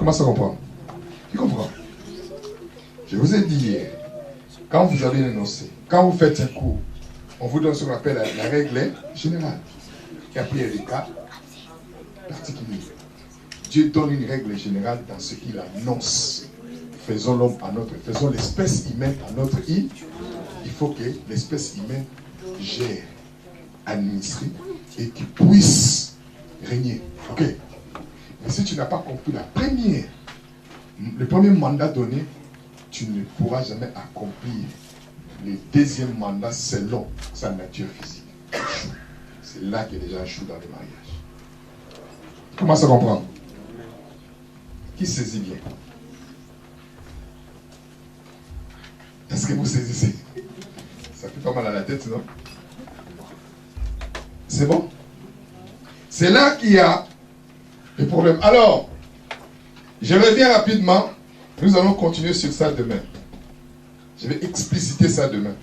commence à comprendre. Tu comprends? Je vous ai dit hier, quand vous avez un énoncé, quand vous faites un cours, on vous donne ce qu'on appelle la règle générale. Et après, il y a des cas particuliers. Dieu donne une règle générale dans ce qu'il annonce. Faisons l'homme à notre, faisons l'espèce humaine à notre île. Il faut que l'espèce humaine gère, administre et qu'il puisse régner. Ok? Mais si tu n'as pas compris le premier mandat donné, tu ne pourras jamais accomplir le deuxième mandat selon sa nature physique. C'est là qu'il y a déjà un chou dans le mariage. Comment ça comprendre? Qui saisit bien? Est-ce que vous saisissez? Ça fait pas mal à la tête, non? C'est bon? C'est là qu'il y a le problème. Alors, je reviens rapidement. Nous allons continuer sur ça demain. Je vais expliciter ça demain.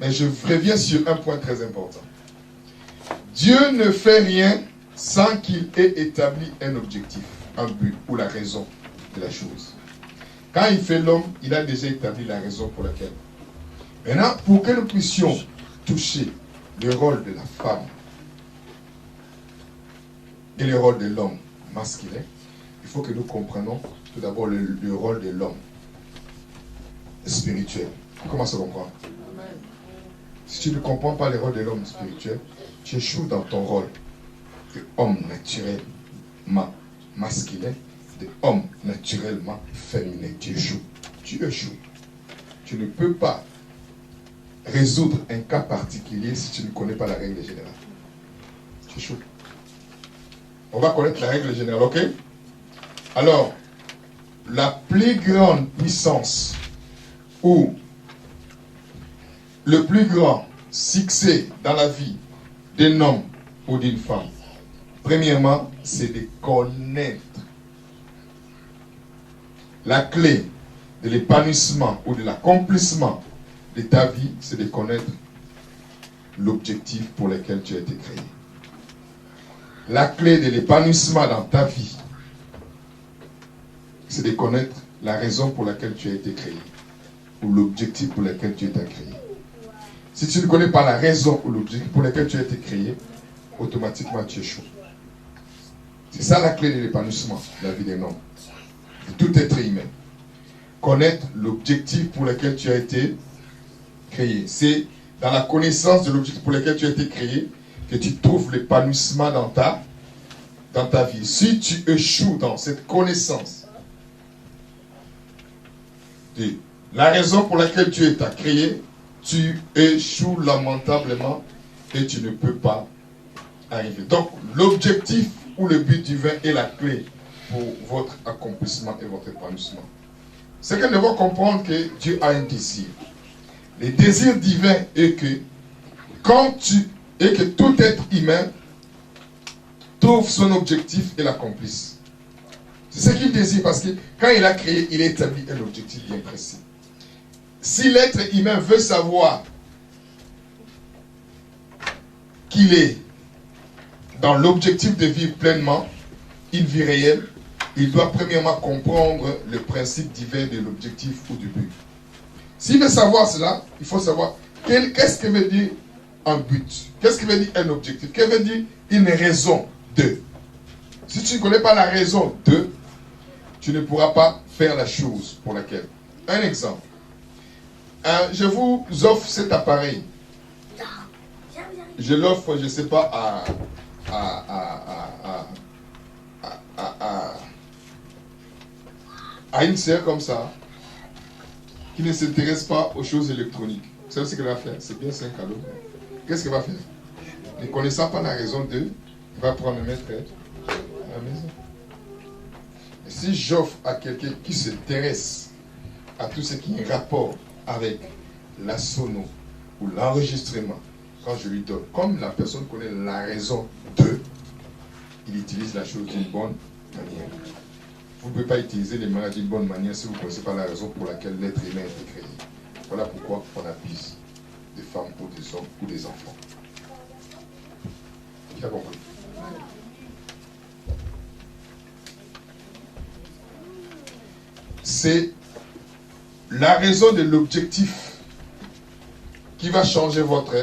Mais je reviens sur un point très important. Dieu ne fait rien sans qu'il ait établi un objectif, un but ou la raison de la chose. Quand il fait l'homme, il a déjà établi la raison pour laquelle. Maintenant, pour que nous puissions toucher le rôle de la femme et le rôle de l'homme masculin, il faut que nous comprenions tout d'abord le rôle de l'homme spirituel. On commence à comprendre. Si tu ne comprends pas le rôle de l'homme spirituel, tu échoues dans ton rôle d'homme naturellement masculin, d'homme naturellement féminin. Tu échoues. Tu échoues. Tu ne peux pas résoudre un cas particulier si tu ne connais pas la règle générale. Tu échoues. On va connaître la règle générale, ok? Alors, la plus grande puissance ou le plus grand succès dans la vie d'un homme ou d'une femme, premièrement, c'est de connaître. La clé de l'épanouissement ou de l'accomplissement de ta vie, c'est de connaître l'objectif pour lequel tu as été créé. La clé de l'épanouissement dans ta vie, c'est de connaître la raison pour laquelle tu as été créé ou l'objectif pour lequel tu as été créé. Si tu ne connais pas la raison ou l'objectif pour lequel tu as été créé, automatiquement tu échoues. C'est ça la clé de l'épanouissement de la vie d'un homme, de tout être humain. Connaître l'objectif pour lequel tu as été créé. C'est dans la connaissance de l'objectif pour lequel tu as été créé que tu trouves l'épanouissement dans ta vie. Si tu échoues dans cette connaissance de la raison pour laquelle tu es créé, tu échoues lamentablement et tu ne peux pas arriver. Donc, l'objectif ou le but divin est la clé pour votre accomplissement et votre épanouissement. C'est que nous devons comprendre que Dieu a un désir. Le désir divin est que tout être humain trouve son objectif et l'accomplisse. C'est ce qu'il désire parce que quand il a créé, il a établi un objectif bien précis. Si l'être humain veut savoir qu'il est dans l'objectif de vivre pleinement une vie réelle, il doit premièrement comprendre le principe divin de l'objectif ou du but. S'il veut savoir cela, il faut savoir qu'est-ce que veut dire un but, qu'est-ce que veut dire un objectif, qu'est-ce que veut dire une raison de. Si tu ne connais pas la raison de, tu ne pourras pas faire la chose pour laquelle. Un exemple. Je vous offre cet appareil. Je l'offre, je ne sais pas, à une sœur comme ça, qui ne s'intéresse pas aux choses électroniques. Vous savez ce qu'elle va faire? C'est bien, c'est un cadeau. Qu'est-ce qu'elle va faire? Ne connaissant pas la raison de, elle va prendre le mettre à la maison. Et si j'offre à quelqu'un qui s'intéresse à tout ce qui est rapport avec la sono ou l'enregistrement, quand je lui donne, comme la personne connaît la raison de, il utilise la chose d'une bonne manière. Vous ne pouvez pas utiliser les maladies d'une bonne manière si vous ne connaissez pas la raison pour laquelle l'être humain a été créé. Voilà pourquoi on abuse des femmes ou des hommes ou des enfants. Qui a compris? c'est la raison de l'objectif qui va changer votre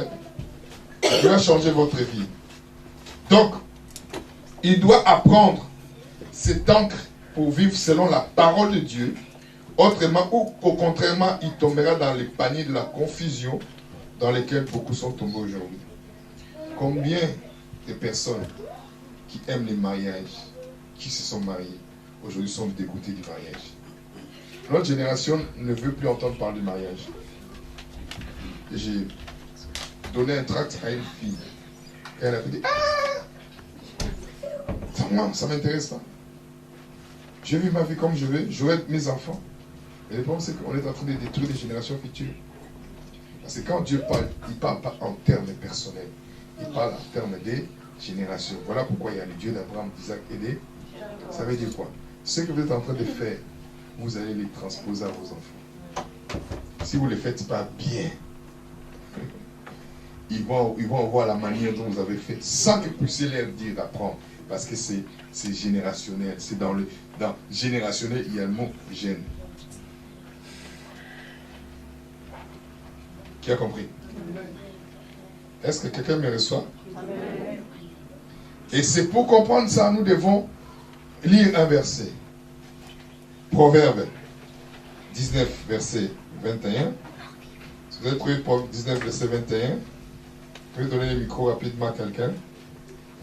vie. Donc, il doit apprendre cette encre pour vivre selon la parole de Dieu. Autrement, ou au contraire, il tombera dans les paniers de la confusion dans lesquels beaucoup sont tombés aujourd'hui. Combien de personnes qui aiment les mariages, qui se sont mariées, aujourd'hui sont dégoûtées du mariage? Notre génération ne veut plus entendre parler de mariage. J'ai donné un tract à une fille. Et elle a dit, ça m'intéresse pas. Je vis ma vie comme je veux, j'aurai mes enfants. Et le problème, c'est qu'on est en train de détruire les générations futures. Parce que quand Dieu parle, il ne parle pas en termes personnels. Il parle en termes des générations. Voilà pourquoi il y a le Dieu d'Abraham, d'Isaac et des... Ça veut dire quoi? Ce que vous êtes en train de faire, vous allez les transposer à vos enfants. Si vous ne les faites pas bien, ils vont voir la manière dont vous avez fait, sans que vous puissiez leur dire d'apprendre. Parce que c'est générationnel. C'est dans générationnel, il y a le mot gène. Qui a compris? Est-ce que quelqu'un me reçoit? Et c'est pour comprendre ça, nous devons lire un verset. Proverbe 19, verset 21. Si vous avez trouvé Proverbe 19, verset 21, vous pouvez donner le micro rapidement à quelqu'un.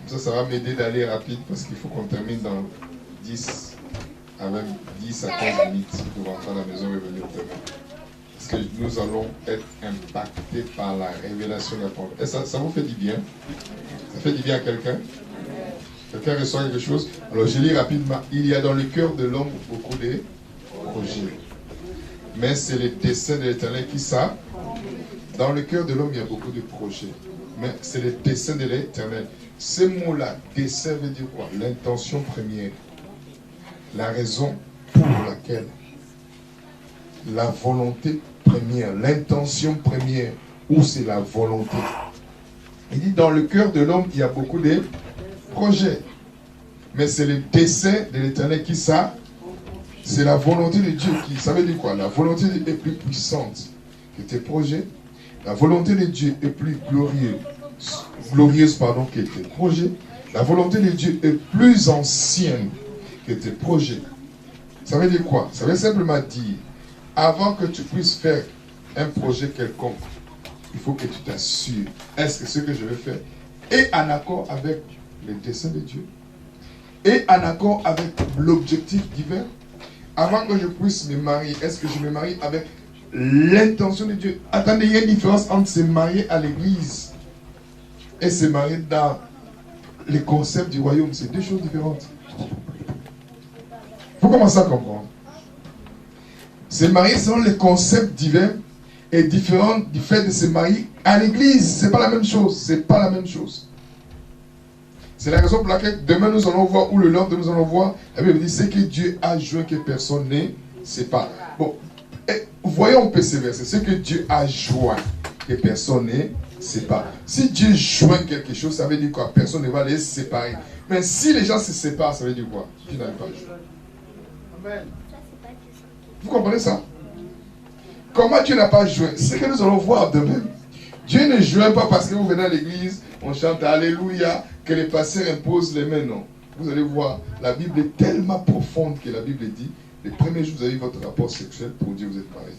Comme ça va m'aider d'aller rapide parce qu'il faut qu'on termine dans 10 à 15 minutes pour rentrer à la maison et venir au demain. Parce que nous allons être impactés par la révélation de la parole. Et ça vous fait du bien? Ça fait du bien à quelqu'un? Quelqu'un reçoit quelque chose? Alors je lis rapidement. Il y a dans le cœur de l'homme beaucoup de projets. Mais c'est le dessein de l'Éternel qui ça. Dans le cœur de l'homme, il y a beaucoup de projets. Mais c'est le dessein de l'Éternel. Ce mot-là, dessein veut dire quoi? L'intention première. La raison pour laquelle. La volonté première. L'intention première. Où c'est la volonté? Il dit dans le cœur de l'homme, il y a beaucoup de projets. Mais c'est le dessein de l'Éternel qui ça. C'est la volonté de Dieu qui. Ça veut dire quoi? La volonté de Dieu est plus puissante que tes projets. La volonté de Dieu est plus glorieuse que tes projets. La volonté de Dieu est plus ancienne que tes projets. Ça veut dire quoi? Ça veut simplement dire, avant que tu puisses faire un projet quelconque, il faut que tu t'assures, est-ce que ce que je vais faire est en accord avec les desseins de Dieu? Et en accord avec l'objectif divin? Avant que je puisse me marier, est-ce que je me marie avec l'intention de Dieu? Attendez, il y a une différence entre se marier à l'église et se marier dans les concepts du royaume. C'est deux choses différentes. Il faut commencer à comprendre. Se marier selon les concepts divins est différent du fait de se marier à l'église. C'est pas la même chose. C'est pas la même chose. C'est la raison pour laquelle demain nous allons voir, ou le lendemain nous allons voir, la Bible dit, c'est que Dieu a joint que personne ne sépare. Bon, voyons un peu ces versets. Ce que Dieu a joint que personne ne sépare. Si Dieu joint quelque chose, ça veut dire quoi? Personne ne va les séparer. Mais si les gens se séparent, ça veut dire quoi? Dieu n'avait pas joint. Amen. Vous comprenez ça? Comment Dieu n'a pas joint? C'est ce que nous allons voir demain. Dieu ne joint pas parce que vous venez à l'église, on chante Alléluia, que les pasteurs imposent les mains. Non. Vous allez voir, la Bible est tellement profonde que la Bible dit, le premier jour vous avez eu votre rapport sexuel, pour Dieu vous êtes mariés.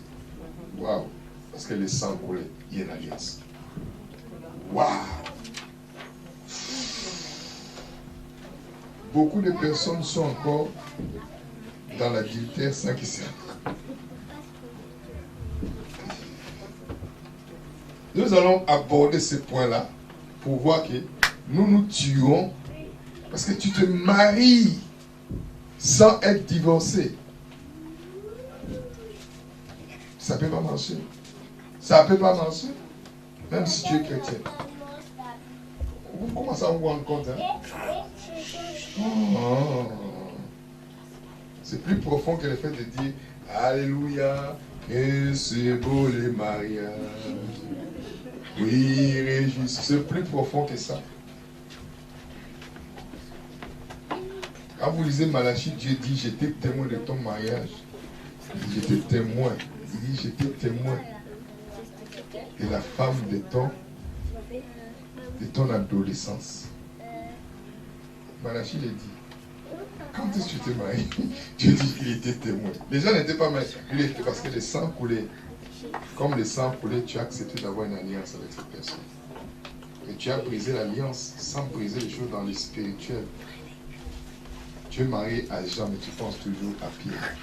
Waouh! Parce que le sang coulait, il y a une alliance. Waouh! Beaucoup de personnes sont encore dans l'adultère sans qu'ils s'y rentrent. Nous allons aborder ce point-là pour voir que nous nous tuons parce que tu te maries sans être divorcé. Ça ne peut pas marcher. Ça ne peut pas marcher. Même si tu es chrétien. Vous commencez à vous rendre compte. Hein? Oh. C'est plus profond que le fait de dire Alléluia, que c'est beau les mariages. Oui, réjouissez. C'est plus profond que ça. Quand vous lisez Malachie, Dieu dit, j'étais témoin de ton mariage. Il dit, j'étais témoin. Il dit, j'étais témoin. Et la femme de ton adolescence. Malachi l'a dit. Quand est-ce que tu t'es marié? Dieu dit qu'il était témoin. Les gens n'étaient pas mariés. Parce que le sang coulait. Comme le sang coulait, tu as accepté d'avoir une alliance avec cette personne. Et tu as brisé l'alliance sans briser les choses dans le spirituel. Tu es marié à Jean, mais tu penses toujours à Pierre.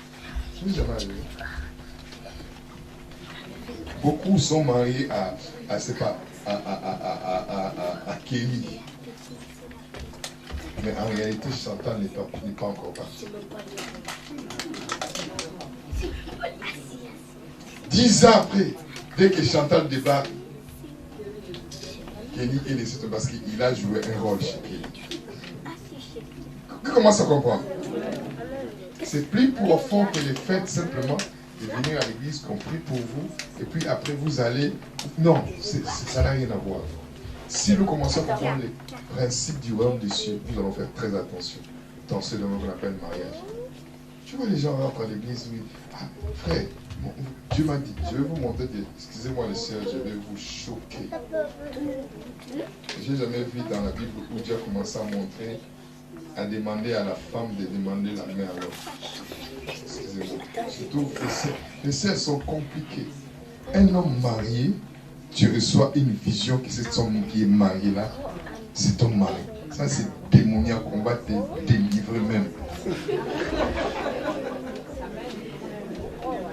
Ce n'est jamais arrivé. Beaucoup sont mariés à Kelly. Mais en réalité, Chantal n'est pas encore parti. 10 ans après, dès que Chantal débarque, Kelly est laissé parce qu'il a joué un rôle chez Kelly. Comment ça comprend? C'est plus profond que le fait simplement de venir à l'église, qu'on prie pour vous, et puis après vous allez... Non, ça n'a rien à voir. Si nous commençons à comprendre les principes du royaume des cieux, nous allons faire très attention dans ce qu'on appelle le mariage. Tu vois les gens rentrent à l'église, oui. Ah, frère, Dieu m'a dit, je vais vous montrer excusez-moi les sœurs, je vais vous choquer. J'ai jamais vu dans la Bible où Dieu a commencé à montrer, à demander à la femme de demander la main à l'homme. Excusez-moi. Je trouve que les sœurs sont compliquées. Un homme marié, tu reçois une vision que cet homme qui est marié là, c'est ton mari. Ça c'est démoniaque, on va te délivrer même.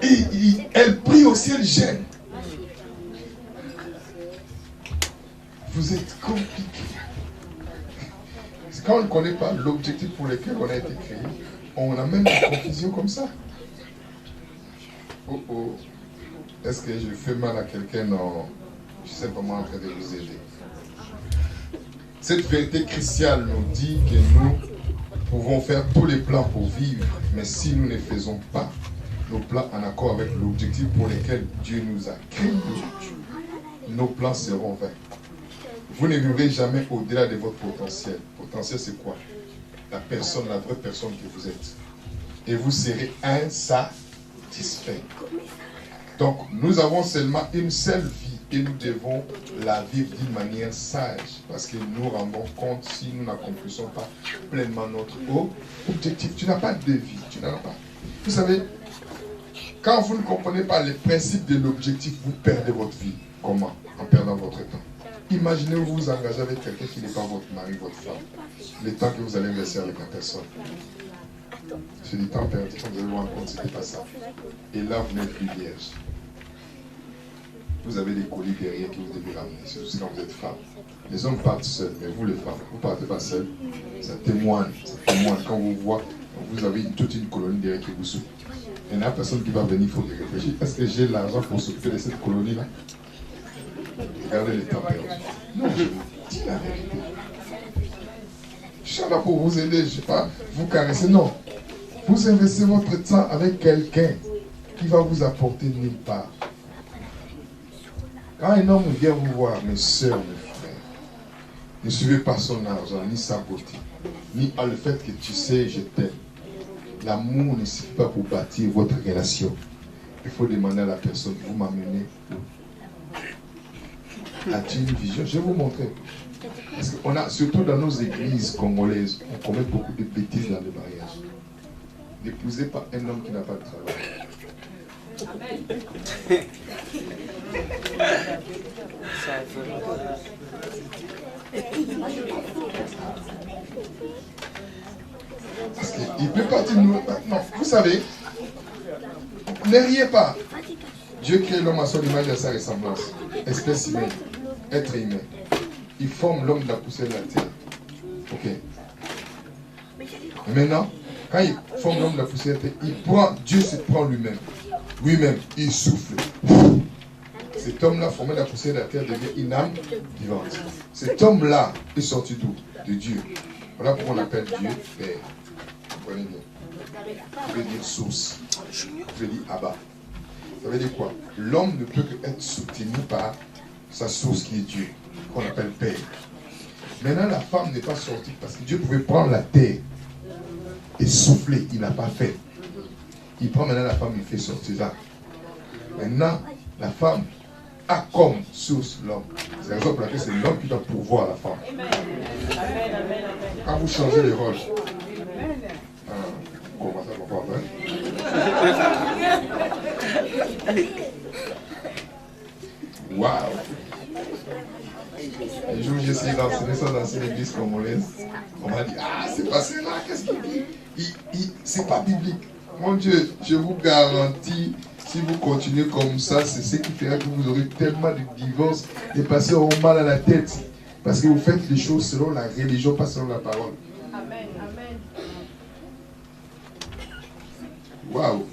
Et elle prie au ciel, gêne. Vous êtes compliqué. Quand on ne connaît pas l'objectif pour lequel on a été créé, on amène une confusion comme ça. Oh oh, est-ce que je fais mal à quelqu'un? Non, je suis simplement en train de vous aider. Cette vérité chrétienne nous dit que nous pouvons faire tous les plans pour vivre, mais si nous ne faisons pas nos plans en accord avec l'objectif pour lequel Dieu nous a créés, nos plans seront vains. Vous ne vivrez jamais au-delà de votre potentiel. Potentiel, c'est quoi? La vraie personne que vous êtes. Et vous serez insatisfait. Donc, nous avons seulement une seule vie et nous devons la vivre d'une manière sage. Parce que nous rendons compte si nous n'accomplissons pas pleinement notre objectif. Tu n'as pas de vie, tu n'en as pas. Vous savez, quand vous ne comprenez pas les principes de l'objectif, vous perdez votre vie. Comment? En perdant votre temps. Imaginez vous vous engagez avec quelqu'un qui n'est pas votre mari, votre femme. Le temps que vous allez investir avec la personne. C'est du temps perdu. Quand vous allez vous rendre compte, ce n'était pas ça. Et là, vous n'êtes plus vierge. Vous avez des colis derrière que vous devez ramener. C'est aussi quand vous êtes femme. Les hommes partent seuls, mais vous les femmes, vous ne partez pas seuls. Ça témoigne. Quand vous voyez, vous avez toute une colonie derrière qui vous suit. Il n'y a personne qui va venir, il faut réfléchir. Est-ce que j'ai l'argent pour s'occuper de cette colonie-là? Regardez le temps perdu. Non, je vous dis la vérité. Je suis là pour vous aider, je ne sais pas, vous caresser. Non. Vous investissez votre temps avec quelqu'un qui va vous apporter nulle part. Quand un homme vient vous voir, mes soeurs, mes frères, ne suivez pas son argent, ni sa beauté, ni le fait que tu sais, je t'aime. L'amour ne suffit pas pour bâtir votre relation. Il faut demander à la personne, vous m'amenez où? As-tu une vision? Je vais vous montrer. Parce qu'on a, surtout dans nos églises congolaises, on commet beaucoup de bêtises dans le mariage. N'épousez pas un homme qui n'a pas de travail. Parce qu'il peut pas dire nous. Non, vous savez, ne riez pas. Dieu crée l'homme à son image et à sa ressemblance. Espèce humaine, être humain. Il forme l'homme de la poussière de la terre. Ok. Et maintenant, quand il forme l'homme de la poussière de la terre, Dieu se prend lui-même. Lui-même, il souffle. Cet homme-là, formé de la poussière de la terre, devient une âme vivante. Cet homme-là est sorti d'où? De Dieu. Voilà pourquoi on l'appelle Dieu Père. Vous comprenez bien? Ça veut dire source. Ça veut dire Abba. Ça veut dire quoi? L'homme ne peut qu'être soutenu par sa source qui est Dieu, qu'on appelle Père. Maintenant, la femme n'est pas sortie parce que Dieu pouvait prendre la terre et souffler. Il n'a pas fait. Il prend maintenant la femme, il fait sortir ça. Maintenant, la femme a comme source l'homme. C'est la raison pour laquelle c'est l'homme qui doit pourvoir la femme. Quand vous changez les rôles, comment ça va pas après? Waouh! Un jour, j'ai essayé d'enseigner ça dans une église congolaise. On m'a dit, ah, c'est passé là, qu'est-ce qu'il dit? C'est pas biblique. Mon Dieu, je vous garantis, si vous continuez comme ça, c'est ce qui fera que vous aurez tellement de divorces. Les patients auront mal à la tête. Parce que vous faites les choses selon la religion, pas selon la parole. Amen, amen. Waouh!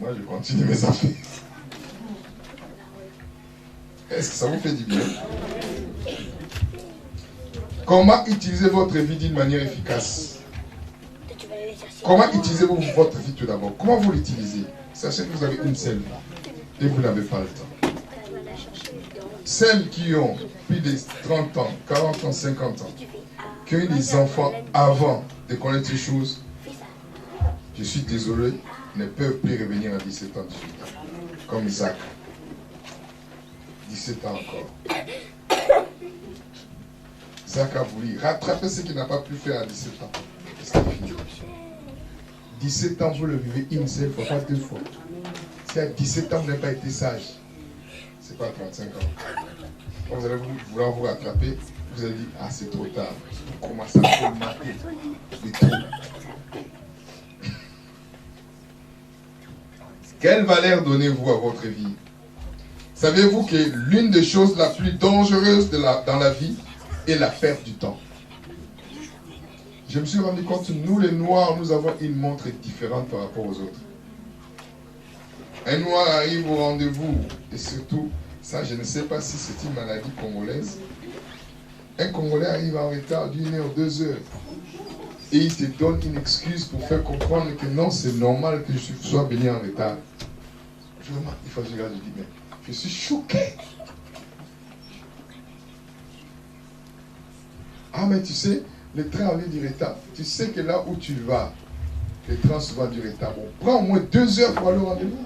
Moi, je continue mes affaires. Est-ce que ça vous fait du bien? Comment utiliser votre vie d'une manière efficace? Comment utilisez-vous votre vie tout d'abord? Comment vous l'utilisez? Sachez que vous avez une seule vie et vous n'avez pas le temps. Celles qui ont plus de 30 ans, 40 ans, 50 ans, qui ont eu des enfants avant de connaître ces choses, je suis désolé, ne peuvent plus revenir à 17 ans, 18 ans. Comme Isaac. 17 ans encore. Isaac a voulu rattraper ce qu'il n'a pas pu faire à 17 ans. C'est fini. 17 ans, vous le vivez une seule fois, pas deux fois. Si à 17 ans, vous n'avez pas été sage, c'est pas 35 ans. Quand vous allez vouloir vous rattraper, vous allez dire, ah, c'est trop tard. Vous commencez à colmater les trous. Quelle valeur donnez-vous à votre vie? Savez-vous que l'une des choses la plus dangereuses dans la vie est la perte du temps? Je me suis rendu compte, nous les Noirs, nous avons une montre différente par rapport aux autres. Un Noir arrive au rendez-vous, et surtout, ça je ne sais pas si c'est une maladie congolaise. Un Congolais arrive en retard d'1 heure, 2 heures. Et il te donne une excuse pour faire comprendre que non, c'est normal que je sois venu en retard. Je remarque, il faut que je regarde, je dis, mais je suis choqué. Ah, mais tu sais, le train a du retard. Tu sais que là où tu vas, le train souvent du retard. Bon, prends au moins 2 heures pour aller au rendez-vous.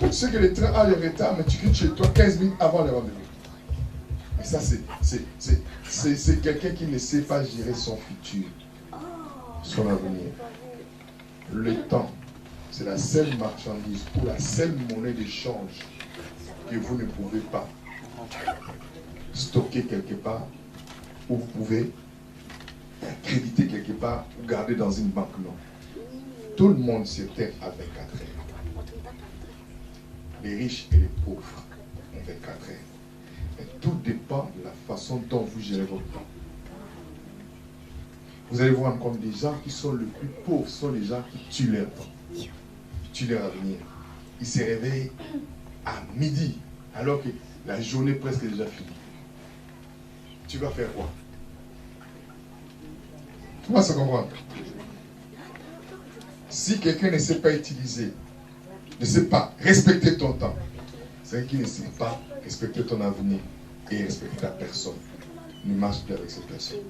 Tu sais que le train a du retard, mais tu quittes chez toi 15 minutes avant le rendez-vous. Et ça, c'est quelqu'un qui ne sait pas gérer son futur, son avenir. Le temps, c'est la seule marchandise ou la seule monnaie d'échange que vous ne pouvez pas stocker quelque part, ou vous pouvez créditer quelque part ou garder dans une banque. Non. Tout le monde sur terre a 24 heures. Les riches et les pauvres ont 24 heures. Et tout dépend de la façon dont vous gérez votre temps. Vous allez vous rendre compte, les gens qui sont les plus pauvres sont les gens qui tuent leur temps, qui tuent leur avenir. Ils se réveillent à midi, alors que la journée est presque déjà finie. Tu vas faire quoi? Tu vas se comprendre. Si quelqu'un ne sait pas utiliser, ne sait pas respecter ton temps, c'est qu'il ne sait pas respecter ton avenir et respecter ta personne. Ne marche plus avec cette personne.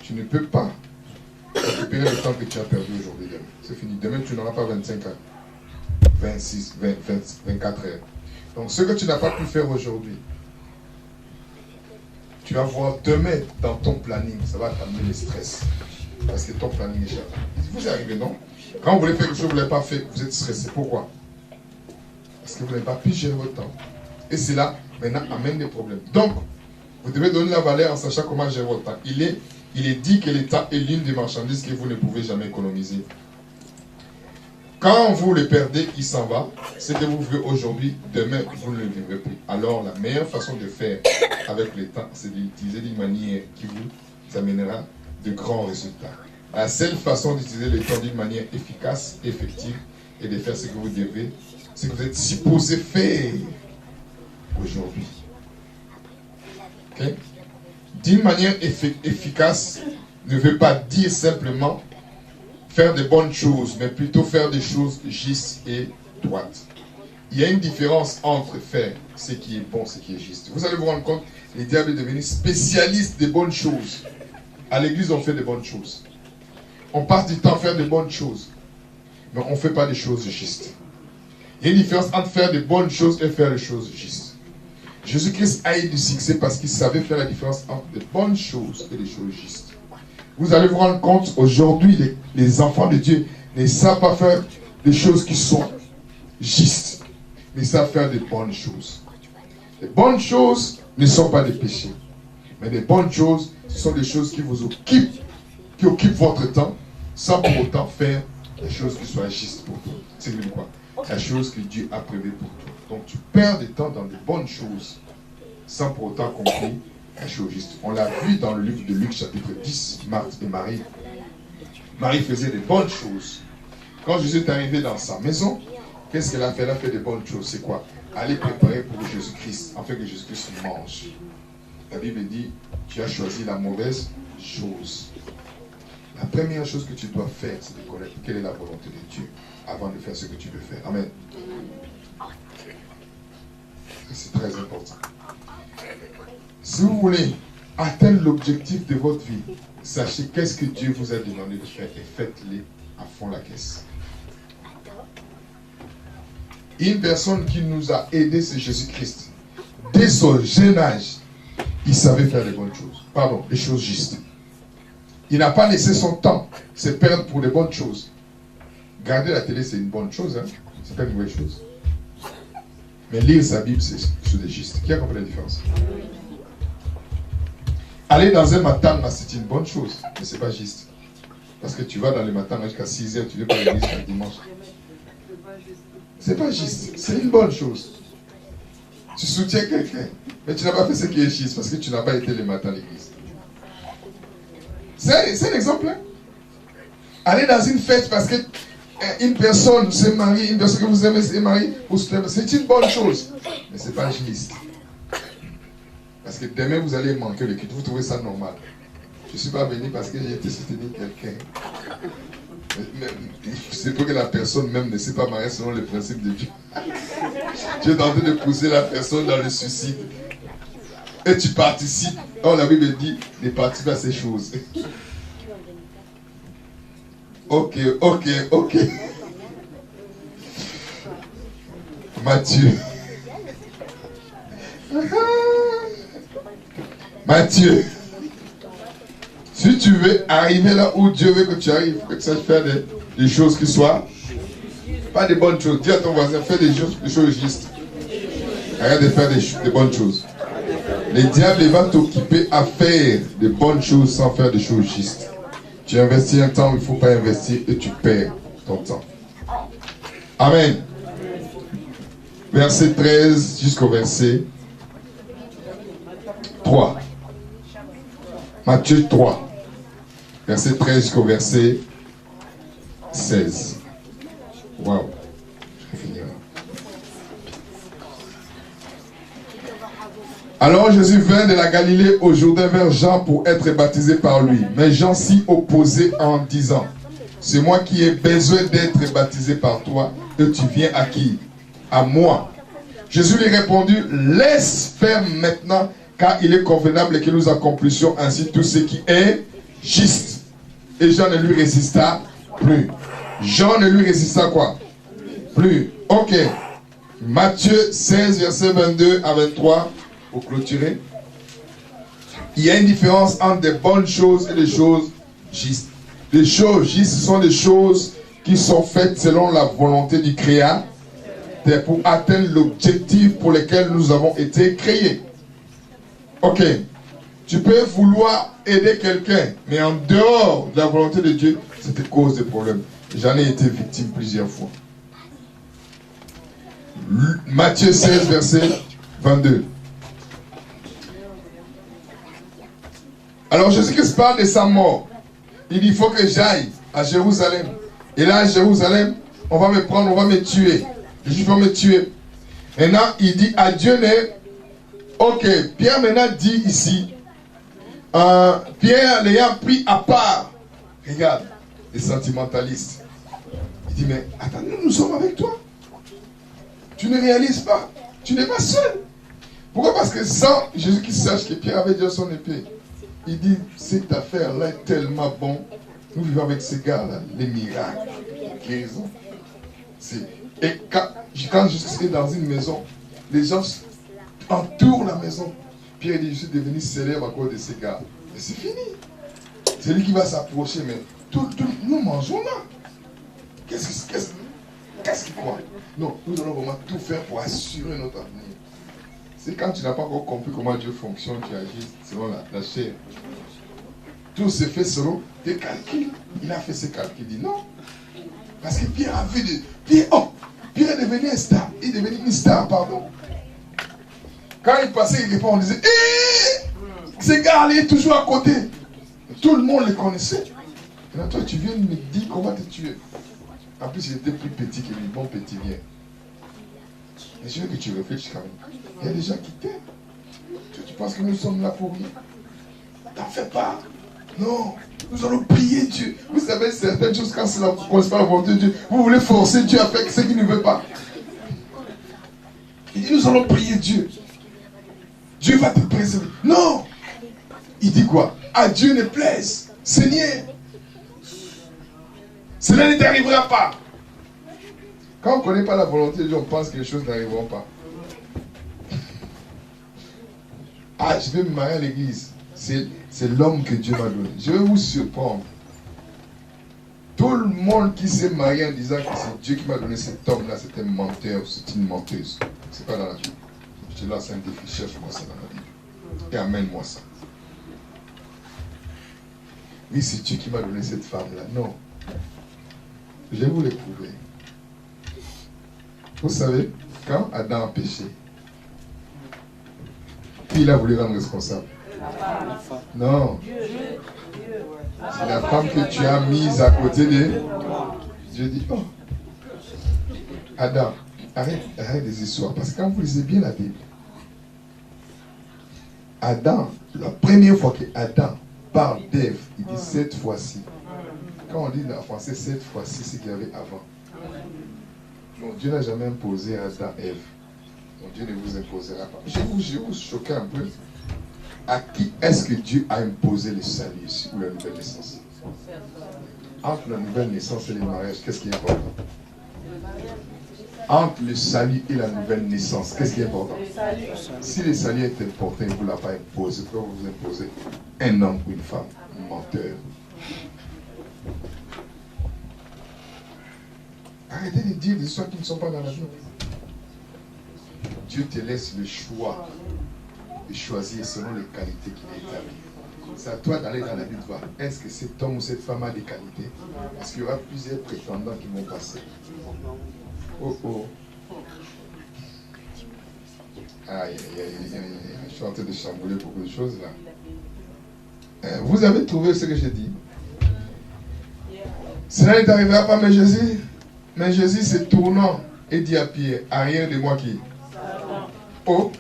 Tu ne peux pas récupérer le temps que tu as perdu aujourd'hui. C'est fini. Demain, tu n'auras pas 25 heures, 26, 20, 24 heures. Donc, ce que tu n'as pas pu faire aujourd'hui, tu vas voir demain dans ton planning, ça va t'amener le stress. Parce que ton planning est cher. Vous y arrivez, non? Quand vous voulez faire quelque chose que vous ne l'avez pas fait, vous êtes stressé. Pourquoi? Parce que vous n'avez pas pu gérer votre temps. Et cela, maintenant, amène des problèmes. Donc, vous devez donner la valeur en sachant comment gérer votre temps. Il est dit que le temps est l'une des marchandises que vous ne pouvez jamais économiser. Quand vous le perdez, il s'en va. Ce que vous vivez aujourd'hui, demain, vous ne le vivrez plus. Alors, la meilleure façon de faire avec le temps, c'est de l'utiliser d'une manière qui vous amènera de grands résultats. La seule façon d'utiliser le temps d'une manière efficace, effective, et de faire ce que vous devez, ce que vous êtes supposé faire aujourd'hui. Okay? D'une manière efficace ne veut pas dire simplement faire de bonnes choses, mais plutôt faire des choses justes et droites. Il y a une différence entre faire ce qui est bon, ce qui est juste. Vous allez vous rendre compte, les diables est devenu spécialiste des bonnes choses. À l'église, on fait des bonnes choses. On passe du temps à faire de bonnes choses, mais on ne fait pas des choses justes. Il y a une différence entre faire de bonnes choses et faire des choses justes. Jésus-Christ a eu du succès parce qu'il savait faire la différence entre de bonnes choses et des choses justes. Vous allez vous rendre compte, aujourd'hui, les enfants de Dieu ne savent pas faire des choses qui sont justes, mais ils savent faire de bonnes choses. Les bonnes choses ne sont pas des péchés, mais les bonnes choses, ce sont des choses qui vous occupent, qui occupent votre temps, sans pour autant faire des choses qui soient justes pour toi. C'est quoi? La chose que Dieu a prévue pour toi. Donc tu perds du temps dans des bonnes choses, sans pour autant accomplir la chose juste. On l'a vu dans le livre de Luc chapitre 10, Marthe et Marie. Marie faisait des bonnes choses. Quand Jésus est arrivé dans sa maison, qu'est-ce qu'elle a fait? Elle a fait des bonnes choses. C'est quoi? Aller préparer pour Jésus-Christ, afin que Jésus-Christ mange. La Bible dit, tu as choisi la mauvaise chose. La première chose que tu dois faire, c'est de connaître quelle est la volonté de Dieu, avant de faire ce que tu veux faire. Amen. C'est très important. Si vous voulez atteindre l'objectif de votre vie, sachez qu'est-ce que Dieu vous a demandé de faire et faites-le à fond la caisse. Une personne qui nous a aidés, c'est Jésus-Christ. Dès son jeune âge, il savait faire les bonnes choses. Pardon, les choses justes. Il n'a pas laissé son temps se perdre pour les bonnes choses. Garder la télé, c'est une bonne chose. Hein? C'est pas une mauvaise chose. Mais lire sa Bible, c'est chose juste. Qui a compris la différence? Aller dans un matin, c'est une bonne chose, mais ce n'est pas juste. Parce que tu vas dans le matin jusqu'à 6 h, tu ne vas pas à l'église le dimanche. C'est pas juste, c'est une bonne chose. Tu soutiens quelqu'un, mais tu n'as pas fait ce qui est juste parce que tu n'as pas été le matin à l'église. C'est un exemple. Hein? Aller dans une fête parce que une personne se marie, une personne que vous aimez se marie, c'est une bonne chose, mais ce n'est pas juste. Parce que demain vous allez manquer le culte, vous trouvez ça normal. Je ne suis pas venu parce que j'ai été soutenir quelqu'un. C'est pour que la personne même ne s'est pas mariée selon les principes de Dieu. Tu es en train de pousser la personne dans le suicide. Et tu participes. Or la Bible dit de participer à ces choses. Ok. Matthieu. Matthieu. Si tu veux arriver là où Dieu veut que tu arrives, il faut que tu saches faire des choses qui soient pas des bonnes choses. Dis à ton voisin, fais des choses justes. Arrête de faire des bonnes choses. Le diable va t'occuper à faire des bonnes choses sans faire des choses justes. Tu investis un temps où il ne faut pas investir et tu perds ton temps. Amen. Verset 13 jusqu'au verset 3. Matthieu 3. Verset 13 jusqu'au verset 16. Waouh. Je vais finir là. Alors Jésus vint de la Galilée au Jourdain vers Jean pour être baptisé par lui. Mais Jean s'y opposait en disant, c'est moi qui ai besoin d'être baptisé par toi, et tu viens à qui? À moi. Jésus lui répondit, laisse faire maintenant, car il est convenable que nous accomplissions ainsi tout ce qui est juste. Et Jean ne lui résista plus. Jean ne lui résista quoi? Plus. Ok. Matthieu 16, verset 22 à 23. Pour clôturer. Il y a une différence entre des bonnes choses et des choses justes. Les choses justes sont des choses qui sont faites selon la volonté du Créateur pour atteindre l'objectif pour lequel nous avons été créés. Ok. Tu peux vouloir aider quelqu'un, mais en dehors de la volonté de Dieu, ça te cause des problèmes. J'en ai été victime plusieurs fois. Matthieu 16, verset 22. Alors Jésus-Christ parle de sa mort. Il dit, il faut que j'aille à Jérusalem. Et là, à Jérusalem, on va me prendre, on va me tuer. Les Juifs vont me tuer. Maintenant, il dit à Dieu, ok, Pierre maintenant dit ici, Pierre l'ayant pris à part. Regarde, les sentimentalistes. Il dit, mais attends, nous sommes avec toi. Tu ne réalises pas. Tu n'es pas seul. Pourquoi? Parce que sans Jésus qui sache que Pierre avait déjà son épée. Il dit, cette affaire-là est tellement bon Nous vivons avec ces gars-là, les miracles, les guérisons. Et quand je suis dans une maison, les gens entourent la maison. Pierre dit, je suis devenu célèbre à cause de ces gars. Mais c'est fini. C'est lui qui va s'approcher, mais nous mangeons là. Qu'est-ce qu'il croit? Non, nous allons vraiment tout faire pour assurer notre avenir. C'est quand tu n'as pas encore compris comment Dieu fonctionne, tu agis selon la chair. Tout se fait selon tes calculs. Il a fait ses calculs. Il dit non. Parce que Pierre a vu Pierre est devenu un star. Il est devenu une star, pardon. Quand il passait, il répond, on disait, ces gars, il est toujours à côté. Tout le monde le connaissait. Et là, toi, tu viens me dire qu'on va te tuer. En plus, il était plus petit que lui. Bon petit, viens. Mais je veux que tu réfléchisses quand même. Il y a des gens qui t'aiment. Tu penses que nous sommes là pour rien? T'en fais pas. Non. Nous allons prier Dieu. Vous savez, certaines choses, quand c'est la volonté de Dieu, vous voulez forcer Dieu à faire ce qu'il ne veut pas. Il dit, nous allons prier Dieu. Dieu va te préserver. Non. Il dit quoi? À Dieu ne plaise. Seigneur. Cela ne t'arrivera pas. Quand on ne connaît pas la volonté de Dieu, on pense que les choses n'arriveront pas. Ah, je vais me marier à l'église. C'est l'homme que Dieu m'a donné. Je vais vous surprendre. Tout le monde qui s'est marié en disant que c'est Dieu qui m'a donné cet homme-là, c'est un menteur, c'est une menteuse. C'est pas dans la Bible. Je te lance un défi, cherche-moi ça dans la Bible. Et amène-moi ça. Oui, c'est Dieu qui m'a donné cette femme-là. Non. Je vais vous le prouver. Vous savez, quand Adam a péché, qui il a voulu rendre responsable? Non. C'est la femme que tu as mise à côté de... Dieu dit, oh, Adam, arrête des histoires. Parce que quand vous lisez bien la Bible, Adam, la première fois que Adam parle d'Ève, il dit cette fois-ci. Quand on dit en français cette fois-ci, c'est qu'il y avait avant. Donc Dieu n'a jamais imposé à Adam Ève. Donc Dieu ne vous imposera pas. Je vais vous choquer un peu. À qui est-ce que Dieu a imposé le salut ici, ou la nouvelle naissance? Entre la nouvelle naissance et le mariage, qu'est-ce qui est important? Entre le salut et la nouvelle naissance, qu'est-ce qui est important? Si le salut est important, il ne vous l'a pas imposé. Pourquoi vous imposez un homme ou une femme? Menteur. Arrêtez de dire des histoires qui ne sont pas dans la Bible. Dieu te laisse le choix de choisir selon les qualités qu'il a établies. C'est à toi d'aller dans la Bible voir. Est-ce que cet homme ou cette femme a des qualités? Parce qu'il y aura plusieurs prétendants qui vont passer. Oh oh. Aïe, aïe, aïe, aïe. Je suis en train de chambouler beaucoup de choses là. Vous avez trouvé ce que j'ai dit? Cela ne t'arrivera pas, mais Jésus se tournant et dit à Pierre, arrière de moi qui? Oh,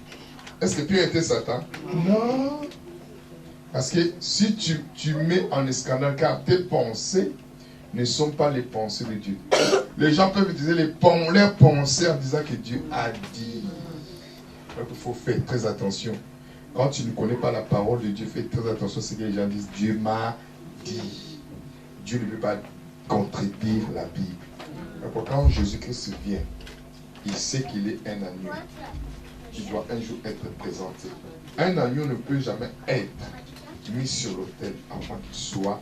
est-ce que Pierre était Satan? Non. Parce que si tu mets en scandale, car tes pensées ne sont pas les pensées de Dieu. Les gens peuvent utiliser leurs pensées en disant que Dieu a dit. Donc il faut faire très attention. Quand tu ne connais pas la parole de Dieu, fais très attention à ce que les gens disent. Dieu m'a dit. Dieu ne peut pas contredire la Bible. Donc quand Jésus-Christ vient, il sait qu'il est un agneau. Il doit un jour être présenté. Un agneau ne peut jamais être mis sur l'autel avant qu'il soit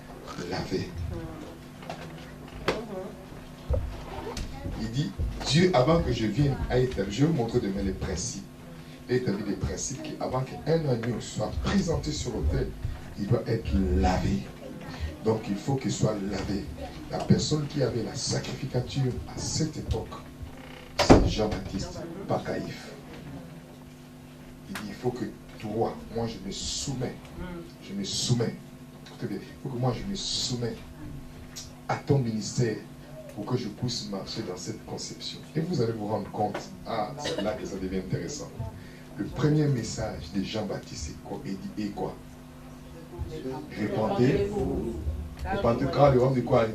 lavé. Il dit, Dieu, avant que je vienne à établir, je vais vous montrer demain les principes. Établir des principes qu'avant qu'un agneau soit présenté sur l'autel, il doit être lavé. Donc il faut qu'il soit lavé. La personne qui avait la sacrificature à cette époque, c'est Jean-Baptiste, pas Caïphe. Il dit, il faut que toi, moi je me soumets. Je me soumets. Écoutez bien, il faut que moi je me soumets à ton ministère pour que je puisse marcher dans cette conception. Et vous allez vous rendre compte, c'est là que ça devient intéressant. Le premier message de Jean-Baptiste, c'est quoi? Il dit, et quoi? Répondez-vous. Répondez quand le homme de quoi?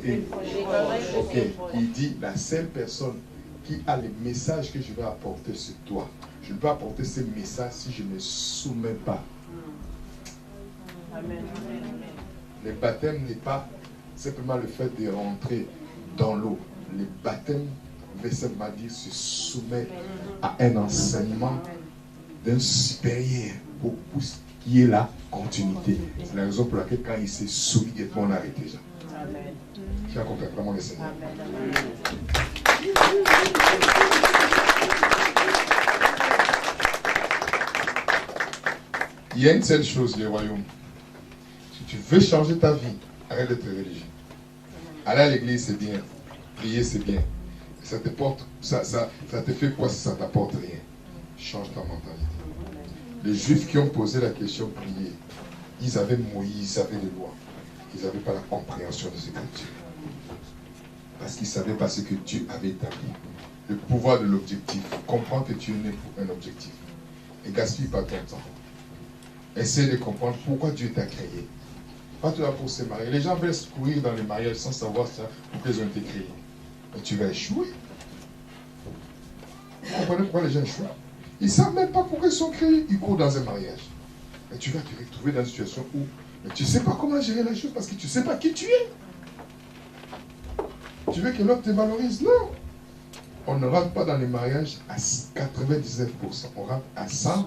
Ok. Il dit, la seule personne qui a le message que je vais apporter sur toi, je ne peux apporter ce message si je ne me soumets pas. Le baptême n'est pas simplement le fait de rentrer dans l'eau. Le baptême, verset m'a dit, se soumet à un enseignement d'un supérieur pour qu'il y ait la continuité. C'est la raison pour laquelle quand il s'est soumis, on a arrêté déjà. Qui a compris vraiment le Seigneur. Il y a une seule chose, le royaume. Si tu veux changer ta vie, arrête d'être religieux. Aller à l'église, c'est bien. Prier, c'est bien. Ça te porte, ça te fait quoi si ça ne t'apporte rien? Change ta mentalité. Les Juifs qui ont posé la question prier, ils avaient Moïse, ils avaient les lois. Ils n'avaient pas la compréhension de ces Écritures. Parce qu'ils ne savaient pas ce que Dieu avait établi. Le pouvoir de l'objectif. Comprends que tu es né pour un objectif. Et gaspille pas ton temps. Essaye de comprendre pourquoi Dieu t'a créé. Pas tout là pour se marier. Les gens veulent courir dans les mariages sans savoir ça, pourquoi ils ont été créés. Mais tu vas échouer. Vous comprenez pourquoi les gens échouent? Ils ne savent même pas pourquoi ils sont créés. Ils courent dans un mariage. Et tu vas te retrouver dans une situation où tu ne sais pas comment gérer la chose parce que tu ne sais pas qui tu es. Tu veux que l'autre te valorise? Non. On ne rentre pas dans les mariages à 99%. On rentre à 100%.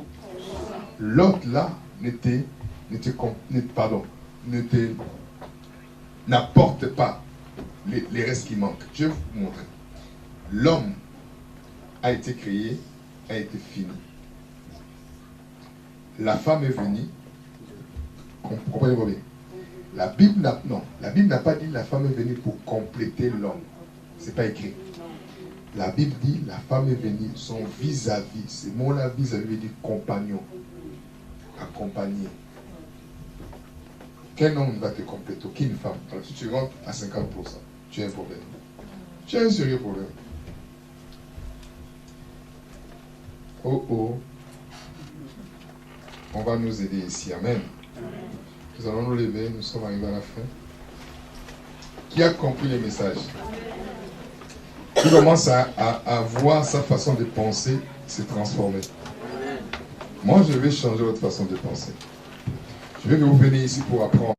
L'autre là n'apporte pas les restes qui manquent. Je vais vous montrer. L'homme a été créé, a été fini. La femme est venue. Comprenez-vous bien? La Bible n'a pas dit la femme est venue pour compléter l'homme. Ce n'est pas écrit. La Bible dit la femme est venue, son vis-à-vis. Ce mot-là, vis-à-vis, veut dire compagnon. Accompagner. Quel homme va te compléter? Aucune femme. Alors si tu rentres à 50%, tu as un problème. Tu as un sérieux problème. Oh oh. On va nous aider ici. Amen. Nous allons nous lever. Nous sommes arrivés à la fin. Qui a compris le message? Qui commence à voir sa façon de penser se transformer. Moi, je vais changer votre façon de penser. Je veux que vous veniez ici pour apprendre.